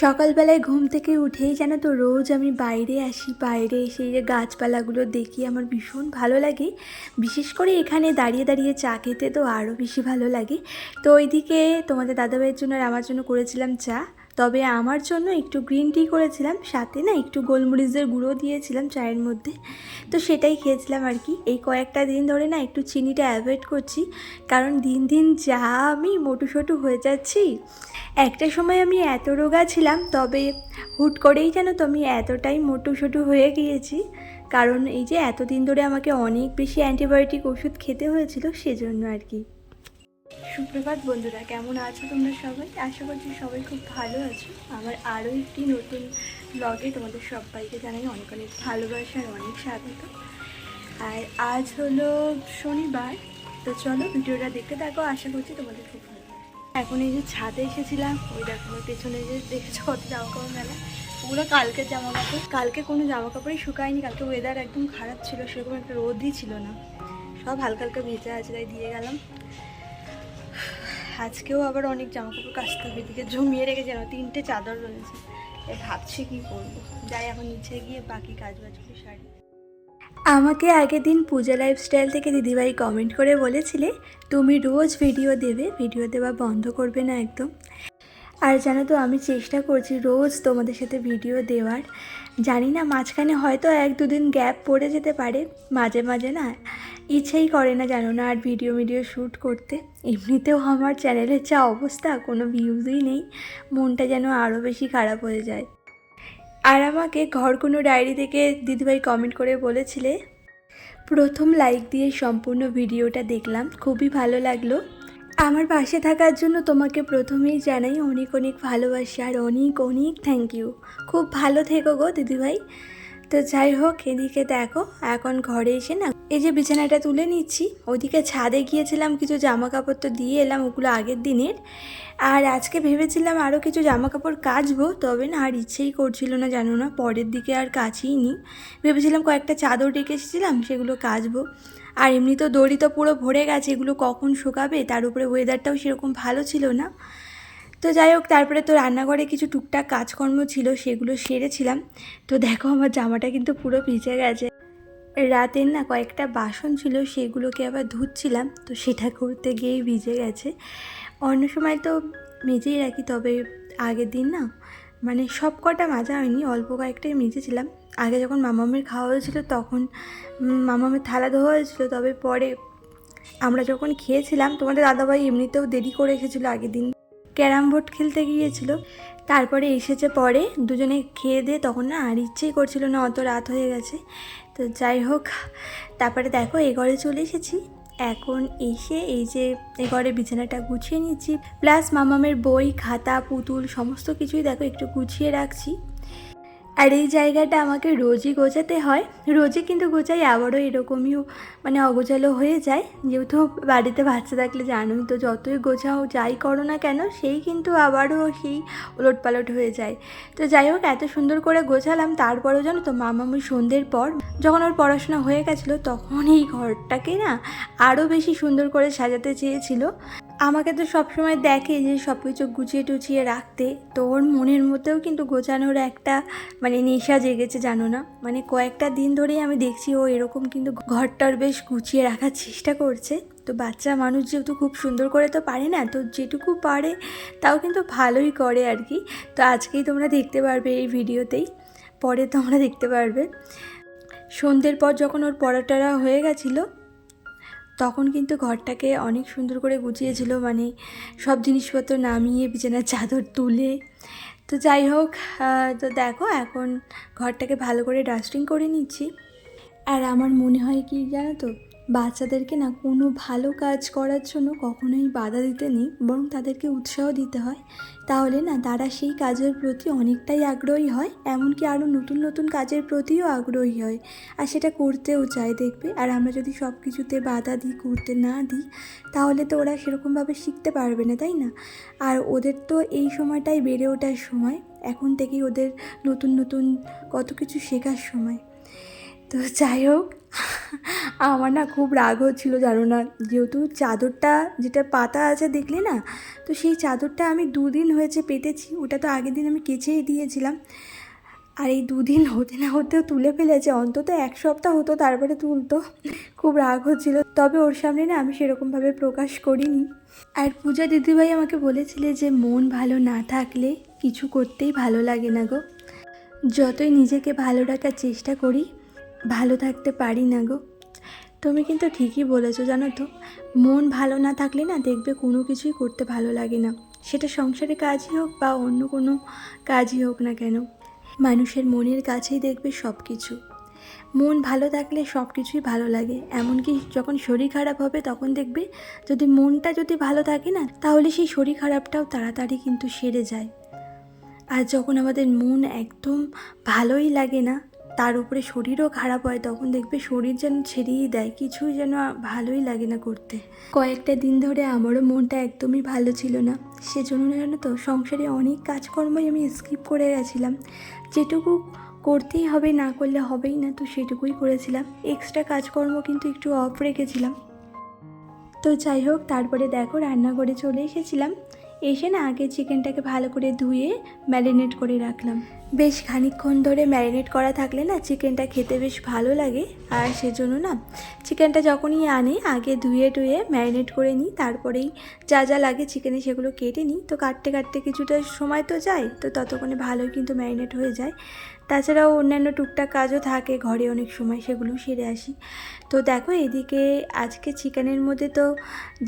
সকালবেলায় ঘুম থেকে উঠেই জানো তো রোজ আমি বাইরে আসি, বাইরে এসে এই যে গাছপালাগুলো দেখি আমার ভীষণ ভালো লাগে। বিশেষ করে এখানে দাঁড়িয়ে দাঁড়িয়ে চা খেতে তো আরও বেশি ভালো লাগে। তো ওইদিকে তোমাদের দাদাভাইয়ের জন্য আর আমার জন্য করেছিলাম চা, তবে আমার জন্য একটু গ্রিন টি করেছিলাম, সাথে না একটু গোলমরিচের গুঁড়ো দিয়েছিলাম চায়ের মধ্যে। তো সেটাই খেয়েছিলাম আর কি। এই কয়েকটা দিন ধরে না একটু চিনিটা অ্যাভয়েড করছি, কারণ দিন দিন যা আমি মোটুসোটু হয়ে যাচ্ছি। একটা সময় আমি এত রোগা ছিলাম, তবে হুট করেই জানো তো আমি এতটাই মোটুসোটু হয়ে গিয়েছি, কারণ এই যে এতদিন ধরে আমাকে অনেক বেশি অ্যান্টিবায়োটিক ওষুধ খেতে হয়েছিল, সেজন্য আর কি। সুপ্রভাত বন্ধুরা, কেমন আছো তোমরা সবাই? আশা করছি সবাই খুব ভালো আছো। আমার আরও একটি নতুন ব্লগে তোমাদের সবাইকে জানাই অনেক অনেক ভালোবাসা আর অনেক স্বাগত। আর আজ হলো শনিবার, তো চলো ভিডিওটা দেখতে থাকো, আশা করছি তোমাদের খুব ভালো লাগবে। এখন এই যে ছাদে এসেছিলাম, ওই দেখো আমার পেছনে যে দেখেছো কত জামা কাপড় মেলা, ওগুলো কালকের জামা কাপড়। কালকে কোনো জামা কাপড়ই শুকায়নি, কালকে ওয়েদার একদম খারাপ ছিল, সেরকম একটা রোদই ছিল না, সব হালকা হালকা ভেজা আছে, তাই দিয়ে গেলাম। আজকেও আবার অনেক জামা কাপড় কাচতে হবে, এদিকে জমিয়ে রেখে যেন 3টে চাদর রয়েছে, ভাবছি কী করবো। যাই এখন নিচে গিয়ে বাকি কাজবাজগুলো সারি। আমাকে আগের দিন পূজা লাইফস্টাইল থেকে দিদিভাই কমেন্ট করে বলেছিলে তুমি রোজ ভিডিও দেবে, ভিডিও দেওয়া বন্ধ করবে না একদম। আর জানো তো আমি চেষ্টা করছি রোজ তোমাদের সাথে ভিডিও দেওয়ার। জানি না মাঝখানে হয়তো 1-2 দিন গ্যাপ পড়ে যেতে পারে, মাঝে মাঝে না ইচ্ছেই করে না জানো না আর ভিডিও শ্যুট করতে। এমনিতেও আমার চ্যানেলের যা অবস্থা, কোনো ভিউজই নেই, মনটা যেন আরও বেশি খারাপ হয়ে যায়। আর আমাকে ঘর কোনো ডায়েরি থেকে দিদিভাই কমেন্ট করে বলেছিলে প্রথম লাইক দিয়ে সম্পূর্ণ ভিডিওটা দেখলাম, খুবই ভালো লাগলো। আমার পাশে থাকার জন্য তোমাকে প্রথমেই জানাই অনেক অনেক ভালোবাসা আর অনেক অনেক থ্যাংক ইউ। খুব ভালো থেকো গো দিদিভাই। তো যাই হোক, এদিকে দেখো এখন ঘরে এসে না এই যে বিছানাটা তুলে নিচ্ছি। ওদিকে ছাদে গিয়েছিলাম, কিছু জামা কাপড় তো দিয়ে এলাম, ওগুলো আগের দিনের। আর আজকে ভেবেছিলাম আরও কিছু জামা কাপড় কাচবো, তবে না আর ইচ্ছেই করছিল না জানো না, পরের দিকে আর কাচিই নি। ভেবেছিলাম কয়েকটা চাদর রেখে এসেছিলাম সেগুলো কাচবো, আর এমনি তো দড়ি তো পুরো ভরে গেছে, এগুলো কখন শুকাবে, তার উপরে ওয়েদারটাও সেরকম ভালো ছিল না। তো যাই হোক, তারপরে তো রান্নাঘরে কিছু টুকটাক কাজকর্ম ছিল, সেগুলো সেরেছিলাম। তো দেখো আমার জামাটা কিন্তু পুরো ভিজে গেছে। রাতের না কয়েকটা বাসন ছিল, সেগুলোকে আবার ধুচ্ছিলাম, তো সেটা করতে গিয়েই ভিজে গেছে। অন্য সময় তো মেজেই রাখি, তবে আগের দিন না মানে সব কটা মাজা হয়নি, অল্প কয়েকটাই মেজেছিলাম। আগে যখন মামামের খাওয়া হয়েছিল তখন মামামের থালা ধোয়া হয়েছিল, তবে পরে আমরা যখন খেয়েছিলাম, তোমাদের দাদাভাই এমনিতেও দেরি করে এসেছিলো, আগের দিন ক্যারাম বোর্ড খেলতে গিয়েছিল, তারপরে এসেছে পরে দুজনে খেয়ে দিয়ে, তখন না আর ইচ্ছেই করছিল না, অত রাত হয়ে গেছে। তো যাই হোক, তারপরে দেখো এই ঘরে চলে এসেছি। এখন এসে এই যে এই ঘরে বিছানাটা গুছিয়ে নিচ্ছি, প্লাস মামামের বই খাতা পুতুল সমস্ত কিছুই দেখো একটু গুছিয়ে রাখছি। আর এই জায়গাটা আমাকে রোজই গোছাতে হয়, রোজই কিন্তু গোছাই, আবারও এরকমইও মানে অগোছালো হয়ে যায়, যেহেতু বাড়িতে বাচ্চা থাকলে জানোই তো, যতই গোছাও যাই করো না কেন সেই কিন্তু আবারও সেই ওলটপালট হয়ে যায়। তো যাই হোক, এত সুন্দর করে গোছালাম, তারপরেও জানো তো মামামুই সন্ধ্যের পর যখন ওর পড়াশোনা হয়ে গেছিলো, তখন এই ঘরটাকে না আরও বেশি সুন্দর করে সাজাতে চেয়েছিল। আমাকে তো সবসময় দেখে যে সব কিছু গুছিয়ে টুছিয়ে রাখতে, তো ওর মনের মধ্যেও কিন্তু গোছানোর একটা মানে নেশা জেগেছে জানো না। মানে কয়েকটা দিন ধরেই আমি দেখছি ও এরকম কিন্তু ঘরটার বেশ গুছিয়ে রাখার চেষ্টা করছে। তো বাচ্চা মানুষ যেহেতু খুব সুন্দর করে তো পারে না, তো যেটুকু পারে তাও কিন্তু ভালোই করে আর কি। তো আজকেই তোমরা দেখতে পারবে এই ভিডিওতেই, পরে তোমরা দেখতে পারবে। সন্ধ্যের পর যখন ওর পড়াটা হয়ে গেছিলো, তখন কিন্তু ঘরটাকে অনেক সুন্দর করে গুছিয়েছিল, মানে সব জিনিসপত্র নামিয়ে বিছানার চাদর তুলে। তো যাই হোক, তো দেখো এখন ঘরটাকে ভালো করে ডাস্টিং করে নিচ্ছি। আর আমার মনে হয় কি জানো তো, বাচ্চাদেরকে না কোনো ভালো কাজ করার জন্য কখনোই বাধা দিতে নেই, বরং তাদেরকে উৎসাহ দিতে হয়। তাহলে না তারা সেই কাজের প্রতি অনেকটাই আগ্রহী হয়, এমনকি আরও নতুন নতুন কাজের প্রতিও আগ্রহী হয়, আর সেটা করতেও চায় দেখবে। আর আমরা যদি সব কিছুতে বাধা দিই, করতে না দিই, তাহলে তো ওরা সেরকমভাবে শিখতে পারবে না, তাই না? আর ওদের তো এই সময়টাই বেড়ে ওঠার সময়, এখন থেকেই ওদের নতুন নতুন কত কিছু শেখার সময়। তো যাই হোক, আমার না খুব রাগ হচ্ছিল জানো না, যেহেতু চাদরটা যেটা পাতা আছে দেখলে না, তো সেই চাদরটা আমি 2 দিন হয়েছে পেতেছি, ওটা তো আগের দিন আমি কেচেই দিয়েছিলাম, আর এই 2 দিন হতে না হতেও তুলে ফেলেছে, অন্তত 1 সপ্তাহ হতো তারপরে তুলতো। খুব রাগ হচ্ছিল, তবে ওর সামনে না আমি সেরকমভাবে প্রকাশ করিনি। আর পূজা দিদিভাই আমাকে বলেছিলে যে মন ভালো না থাকলে কিছু করতেই ভালো লাগে না গো, যতই নিজেকে ভালো রাখার চেষ্টা করি ভালো থাকতে পারি না গো। তুমি কিন্তু ঠিকই বলেছো জানো তো, মন ভালো না থাকলে না দেখবে কোনো কিছুই করতে ভালো লাগে না, সেটা সংসারে কাজই হোক বা অন্য কোনো কাজই হোক না কেন, মানুষের মনের কাছেই দেখবে সব কিছু। মন ভালো থাকলে সব কিছুই ভালো লাগে, এমনকি যখন শরীর খারাপ হবে তখন দেখবে যদি মনটা যদি ভালো থাকে না, তাহলে সেই শরীর খারাপটাও তাড়াতাড়ি কিন্তু সেরে যায়। আর যখন আমাদের মন একদম ভালোই লাগে না, তার উপরে শরীরও খারাপ হয়, তখন দেখবে শরীর যেন ছেড়েই দেয়, কিছুই যেন ভালোই লাগে না করতে। কয়েকটা দিন ধরে আমারও মনটা একদমই ভালো ছিল না, সেজন্য জানো তো সংসারে অনেক কাজকর্মই আমি স্কিপ করে গেছিলাম, যেটুকু করতেই হবে না করলে হবেই না, তো সেটুকুই করেছিলাম, এক্সট্রা কাজকর্ম কিন্তু একটু অফ রেখেছিলাম। তো যাই হোক, তারপরে দেখো রান্নাঘরে চলে এসেছিলাম, এসে না আগে চিকেনটাকে ভালো করে ধুয়ে ম্যারিনেট করে রাখলাম। বেশ খানিকক্ষণ ধরে ম্যারিনেট করা থাকলে না চিকেনটা খেতে বেশ ভালো লাগে, আর সেজন্য না চিকেনটা যখনই আনে আগে ধুয়ে টুয়ে ম্যারিনেট করে নিই, তারপরেই যা যা লাগে চিকেনে সেগুলো কেটে নিই। তো কাটতে কাটতে কিছুটা সময় তো যায়, তো ততক্ষণে ভালোই কিন্তু ম্যারিনেট হয়ে যায়। তাছাড়াও অন্যান্য টুকটাক কাজও থাকে ঘরে অনেক সময়, সেগুলো সেরে আসি। তো দেখো এদিকে আজকে চিকেনের মধ্যে তো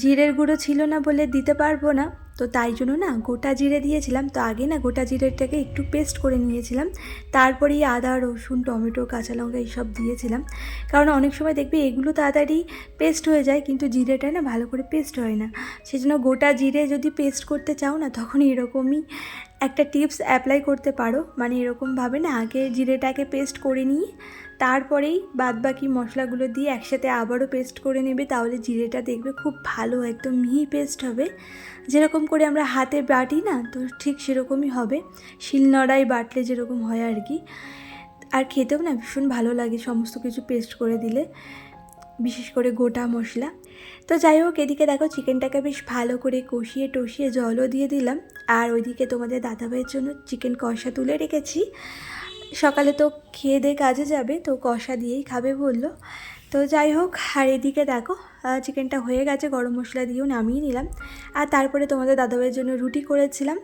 জিরের গুঁড়ো ছিল না বলে দিতে পারবো না, তো তাই জন্য না গোটা জিরে দিয়েছিলাম। তো আগে না গোটা জিরেটাকে একটু পেস্ট করে নিয়েছিলাম, তারপরেই আদা রসুন টমেটো কাঁচা লঙ্কা এইসব দিয়েছিলাম, কারণ অনেক সময় দেখবে এগুলো তাড়াতাড়ি পেস্ট হয়ে যায় কিন্তু জিরেটা না ভালো করে পেস্ট হয় না, সেজন্য গোটা জিরে যদি পেস্ট করতে চাও না তখন এরকমই একটা টিপস অ্যাপ্লাই করতে পারো, মানে এরকমভাবে না আগে জিরেটাকে পেস্ট করে নিয়ে তারপরেই বাদবাকি মশলাগুলো দিয়ে একসাথে আবারও পেস্ট করে নেবে, তাহলে জিরেটা দেখবে খুব ভালো একদম মিহি পেস্ট হবে, যেরকম করে আমরা হাতে বাটি না, তো ঠিক সেরকমই হবে, শিলনোড়ায় বাটলে যেরকম হয় আর কি। আর খেতেও না ভীষণ ভালো লাগে সমস্ত কিছু পেস্ট করে দিলে, বিশেষ করে গোটা মশলা। তো যাই হোক, এদিকে দেখো চিকেনটাকে বেশ ভালো করে কষিয়ে টষিয়ে জলও দিয়ে দিলাম, আর ওইদিকে তোমাদের দাদাভাইয়ের জন্য চিকেন কষা তুলে রেখেছি, সকালে তো খেয়ে দিয়ে কাজে যাবে, তো কষা দিয়েই খাবে বললো। তো যাই হোক, আর এদিকে দেখো চিকেনটা হয়ে গেছে, গরম মশলা দিয়েও নামিয়ে নিলাম, আর তারপরে তোমাদের দাদাভাইয়ের জন্য রুটি করেছিলাম,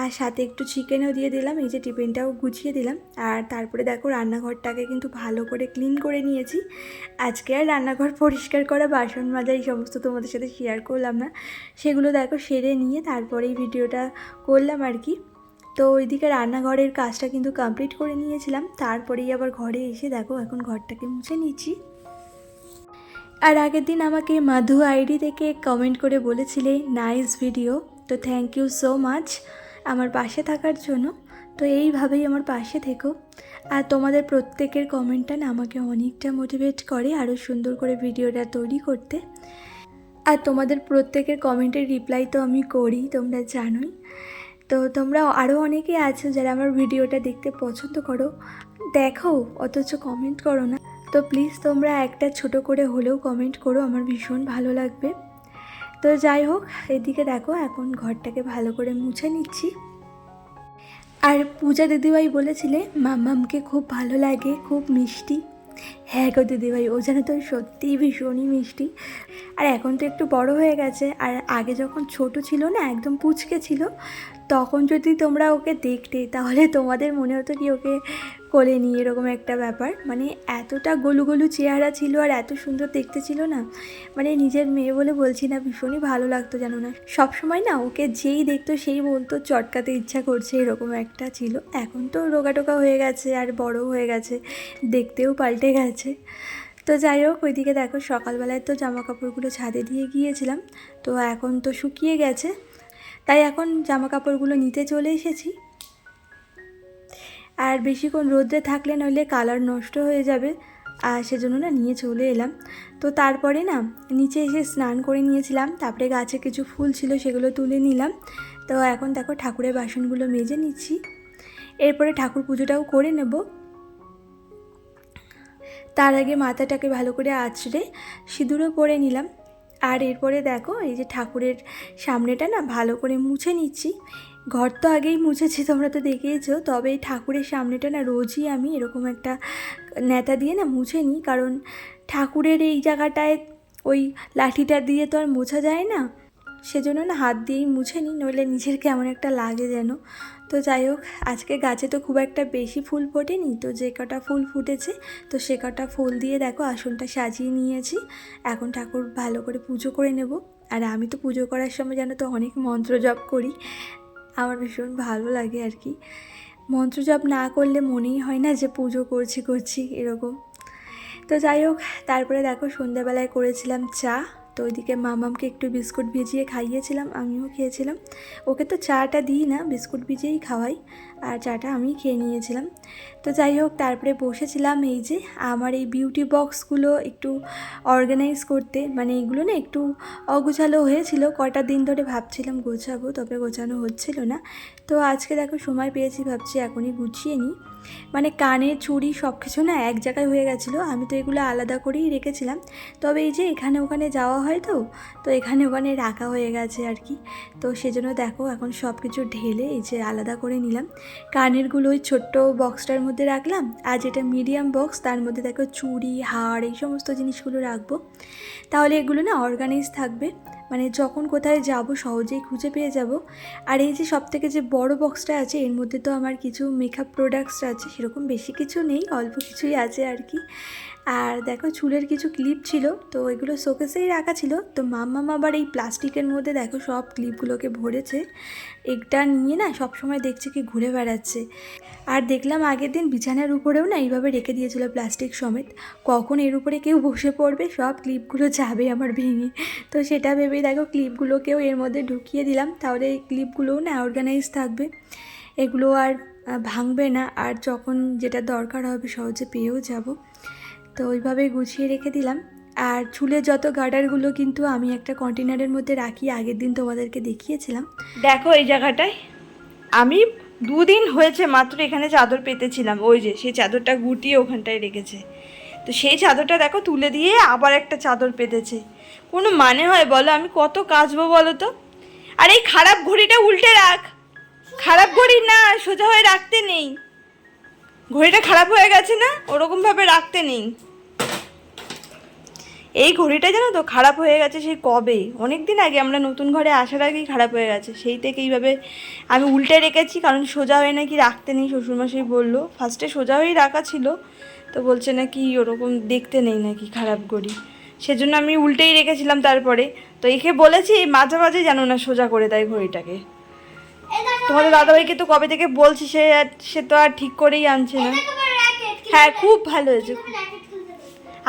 আর সাথে একটু চিকেনও দিয়ে দিলাম, এই যে টিফিনটাও গুছিয়ে দিলাম। আর তারপরে দেখো রান্নাঘরটাকে কিন্তু ভালো করে ক্লিন করে নিয়েছি, আজকে আর রান্নাঘর পরিষ্কার করা বাসন মাজা এই সমস্ত তোমাদের সাথে শেয়ার করলাম না, সেগুলো দেখো সেরে নিয়ে তারপরেই ভিডিওটা করলাম আর কি। তো ওইদিকে রান্নাঘরের কাজটা কিন্তু কমপ্লিট করে নিয়েছিলাম, তারপরেই আবার ঘরে এসে দেখো এখন ঘরটাকে মুছে নিচ্ছি। আর আগের দিন আমাকে মাধু আইডি থেকে কমেন্ট করে বলেছিলে নাইস ভিডিও, তো থ্যাংক ইউ সো মাচ আমার পাশে থাকার জন্য। তো এইভাবেই আমার পাশে থেকো, আর তোমাদের প্রত্যেকের কমেন্টটা না আমাকে অনেকটা মোটিভেট করে আরও সুন্দর করে ভিডিওটা তৈরি করতে। আর তোমাদের প্রত্যেকের কমেন্টের রিপ্লাই তো আমি করি, তোমরা জানোই। তো তোমরা আরও অনেকে আছো যারা আমার ভিডিওটা দেখতে পছন্দ করো, দেখো অথচ কমেন্ট করো না, তো প্লিজ তোমরা একটা ছোট করে হলেও কমেন্ট করো, আমার ভীষণ ভালো লাগবে। তো যাই হোক, এদিকে দেখো এখন ঘরটাকে ভালো করে মুছে নিচ্ছি। আর পূজা দিদিভাই বলেছিলে মাম্মামকে খুব ভালো লাগে, খুব মিষ্টি। হ্যাঁ গো দিদিভাই, ও যেন তো সত্যিই ভীষণই মিষ্টি, আর এখন তো একটু বড় হয়ে গেছে, আর আগে যখন ছোট ছিল না একদম পুচকে ছিল, তখন যদি তোমরা ওকে দেখতে তাহলে তোমাদের মনে হতো কি ওকে কোলে নিয়ে, এরকম একটা ব্যাপার, মানে এতটা গোলু গোলু চেহারা ছিল আর এত সুন্দর দেখতে ছিল না, মানে নিজের মেয়ে বলে বলছি না, ভীষণই ভালো লাগতো জানো না, সবসময় না ওকে যেই দেখতো সেই বলতো চটকাতে ইচ্ছা করছে, এরকম একটা ছিল। এখন তো রোগা হয়ে গেছে আর বড় হয়ে গেছে, দেখতেও পাল্টে গেছে। তো যাই হোক, ওইদিকে দেখো সকালবেলায় তো জামা কাপড়গুলো ছাদে দিয়ে গিয়েছিলাম, তো এখন তো শুকিয়ে গেছে, তাই এখন জামা কাপড়গুলো নিতে চলে এসেছি। আর বেশিক্ষণ রোদ্রে থাকলে নইলে কালার নষ্ট হয়ে যাবে, আর সেজন্য না নিয়ে চলে এলাম। তো তারপরে না নিচে এসে স্নান করে নিয়েছিলাম, তারপরে গাছে কিছু ফুল ছিল সেগুলো তুলে নিলাম। তো এখন দেখো ঠাকুরের বাসনগুলো মেজে নিচ্ছি, এরপরে ঠাকুর পুজোটাও করে নেব। তার আগে মাথাটাকে ভালো করে আঁচড়ে সিঁদুরও পরে নিলাম। আর এরপরে দেখো এই যে ঠাকুরের সামনেটা না ভালো করে মুছে নিচ্ছি। ঘর তো আগেই মুছেছি, তোমরা তো দেখেইছো, তবে এই ঠাকুরের সামনেটা না রোজই আমি এরকম একটা ন্যাতা দিয়ে না মুছে নিই, কারণ ঠাকুরের এই জায়গাটায় ওই লাঠিটা দিয়ে তো আর মোছা যায় না, সেজন্য না হাত দিয়েই মুছে নিই, নইলে নিজের কেমন একটা লাগে যেন। তো যাই হোক, আজকে গাছে তো খুব একটা বেশি ফুল ফোটেনি, তো যে কটা ফুল ফুটেছে তো সে কটা ফুল দিয়ে দেখো আসনটা সাজিয়ে নিয়েছি। এখন ঠাকুর ভালো করে পুজো করে নেব। আর আমি তো পুজো করার সময় জানো তো অনেক মন্ত্র জপ করি, আমার ভীষণ ভালো লাগে আর কি। মন্ত্র জপ না করলে মনেই হয় না যে পুজো করছি এরকম। তো যাই হোক, তারপরে দেখো সন্ধ্যাবেলায় করেছিলাম চা, তো ওইদিকে মামামকে একটু বিস্কুট ভিজিয়ে খাইয়েছিলাম, আমিও খেয়েছিলাম। ওকে তো চাটা দিই না, বিস্কুট ভিজিয়েই খাওয়াই, আর চাটা আমি খেয়ে নিয়েছিলাম। তো যাই হোক, তারপরে বসেছিলাম এই যে আমার এই বিউটি বক্সগুলো একটু অর্গানাইজ করতে, মানে এইগুলো না একটু অগোছালো হয়েছিল, কটা দিন ধরে ভাবছিলাম গোছাবো, তবে গোছানো হচ্ছিল না। তো আজকে দেখো সময় পেয়েছি, ভাবছি এখনই গুছিয়ে নিই। মানে কানের চুড়ি সব কিছু না এক জায়গায় হয়ে গেছিলো, আমি তো এগুলো আলাদা করেই রেখেছিলাম, তবে এই যে এখানে ওখানে যাওয়া হয় তো এখানে ওখানে রাখা হয়ে গেছে আর কি। তো সেজন্য দেখো এখন সব কিছু ঢেলে এই যে আলাদা করে নিলাম। কানেরগুলো ওই ছোট্ট বক্সটার মধ্যে রাখলাম, আর যেটা মিডিয়াম বক্স তার মধ্যে দেখো চুড়ি, হার, এই সমস্ত জিনিসগুলো রাখবো, তাহলে এগুলো না অর্গানাইজ থাকবে, মানে যখন কোথায় যাব সহজেই খুঁজে পেয়ে যাব। আর এই যে সবথেকে যে বড় বক্সটা আছে এর মধ্যে তো আমার কিছু মেকআপ প্রোডাক্টস আছে, সেরকম বেশি কিছু নেই, অল্প কিছুই আছে আর কি। আর দেখো চুলের কিছু ক্লিপ ছিল, তো এগুলো শোকেসেই রাখা ছিল, তো মাম্মাম আবার এই প্লাস্টিকের মধ্যে দেখো সব ক্লিপগুলোকে ভরেছে, একটা নিয়ে না সবসময় দেখছে কি ঘুরে বেড়াচ্ছে। আর দেখলাম আগের দিন বিছানার উপরেও না এইভাবে রেখে দিয়েছিল প্লাস্টিক সমেত, কখন এর উপরে কেউ বসে পড়বে, সব ক্লিপগুলো যাবে আমার ভেঙে। তো সেটা ভেবেই দেখো ক্লিপগুলোকেও এর মধ্যে ঢুকিয়ে দিলাম, তাহলে এই ক্লিপগুলোও না অর্গানাইজ থাকবে, এগুলো আর ভাঙবে না, আর যখন যেটা দরকার হবে সহজে পেয়েও যাব। তো ওইভাবেই গুছিয়ে রেখে দিলাম। আর চুলের যত গার্ডারগুলো কিন্তু আমি একটা কন্টেনারের মধ্যে রাখি, আগের দিন তোমাদেরকে দেখিয়েছিলাম। দেখো এই জায়গাটায় আমি 2 দিন হয়েছে মাত্র এখানে চাদর পেতেছিলাম, ওই যে সেই চাদরটা গুটিয়ে ওখানটায় রেখেছে, তো সেই চাদরটা দেখো তুলে দিয়ে আবার একটা চাদর পেতেছে, কোনো মানে হয় বলো? আমি কত কাচবো বলো তো? আর এই খারাপ ঘড়িটা উল্টে রাখ, খারাপ ঘড়ি না, সোজা হয়ে রাখতে নেই, ঘড়িটা খারাপ হয়ে গেছে না, ওরকমভাবে রাখতে নেই। এই ঘড়িটা জানো তো খারাপ হয়ে গেছে সেই কবে, অনেক দিন আগে, আমরা নতুন ঘরে আসার আগেই খারাপ হয়ে গেছে, সেই থেকে এইভাবে আমি উল্টে রেখেছি, কারণ সোজা হয়ে নাকি রাখতে নেই, শ্বশুরমশাই বললো। ফার্স্টে সোজা হয়েই রাখা ছিল, তো বলছে নাকি ওরকম দেখতে নেই নাকি খারাপ ঘড়ি, সেজন্য আমি উল্টেই রেখেছিলাম। তারপরে তো একে বলেছি মাঝে মাঝে যেন না সোজা করে দেয় ঘড়িটাকে। তোমাদের দাদাভাইকে তো কবে থেকে বলছি, সে তো আর ঠিক করেই আনছে না। হ্যাঁ খুব ভালো হয়েছে,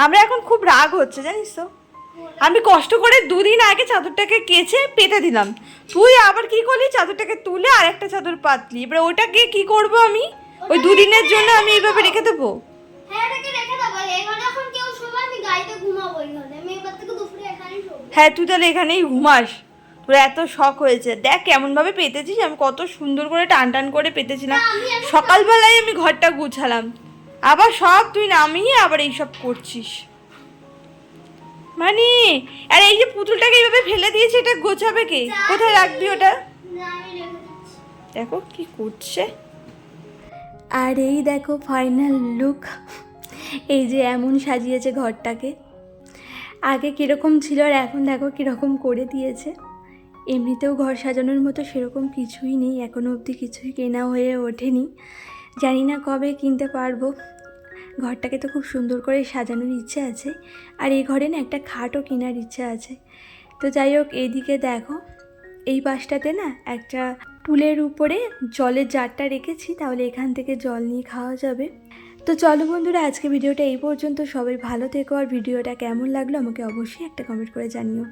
আমরা এখন খুব রাগ হচ্ছে জানিস তো, আমি কষ্ট করে 2 দিন আগে চাদরটাকে কেচে পেতে দিলাম, তুই আবার কি করলি, চাদরটাকে তুলে আর একটা চাদর পাতলি, এবার ওটাকে কি করব আমি, ওই 2 দিনের জন্য আমি এইভাবে রেখে দেবো? হ্যাঁ তুই তাহলে এখানেই ঘুমাস, তোর এত শখ হয়েছে, দেখ কেমনভাবে পেতেছিস, আমি কত সুন্দর করে টান টান করে পেতেছিলাম, সকালবেলায় আমি ঘরটা গুছালাম, আবার সব তুই নামিয়ে আবার এইসব করছিস মানে। আর এই যে পুতুলটাকে এইভাবে ফেলে দিয়েছে, এটা গোছাবে কে, কোথায় রাখবি ওটা? দেখো কি করছে। আর এই দেখো ফাইনাল লুক, এই যে এমন সাজিয়েছে ঘরটাকে, আগে কীরকম ছিল আর এখন দেখো কীরকম করে দিয়েছে। এমনিতেও ঘর সাজানোর মতো সেরকম কিছুই নেই, এখনও অবধি কিছুই কেনা হয়ে ওঠেনি, জানি না কবে কিনতে পারবো। ঘরটাকে তো খুব সুন্দর করে সাজানোর ইচ্ছে আছে, আর এই ঘরে না একটা খাটও কেনার ইচ্ছে আছে। তো যাই হোক, এইদিকে দেখো এই পাশটাতে না একটা টুলের উপরে জলের জারটা রেখেছি, তাহলে এখান থেকে জল নিয়ে খাওয়া যাবে। তো চলো বন্ধুরা, আজকে ভিডিওটা এই পর্যন্ত, সবাই ভালো থেকো, আর ভিডিওটা কেমন লাগলো আমাকে অবশ্যই একটা কমেন্ট করে জানিও।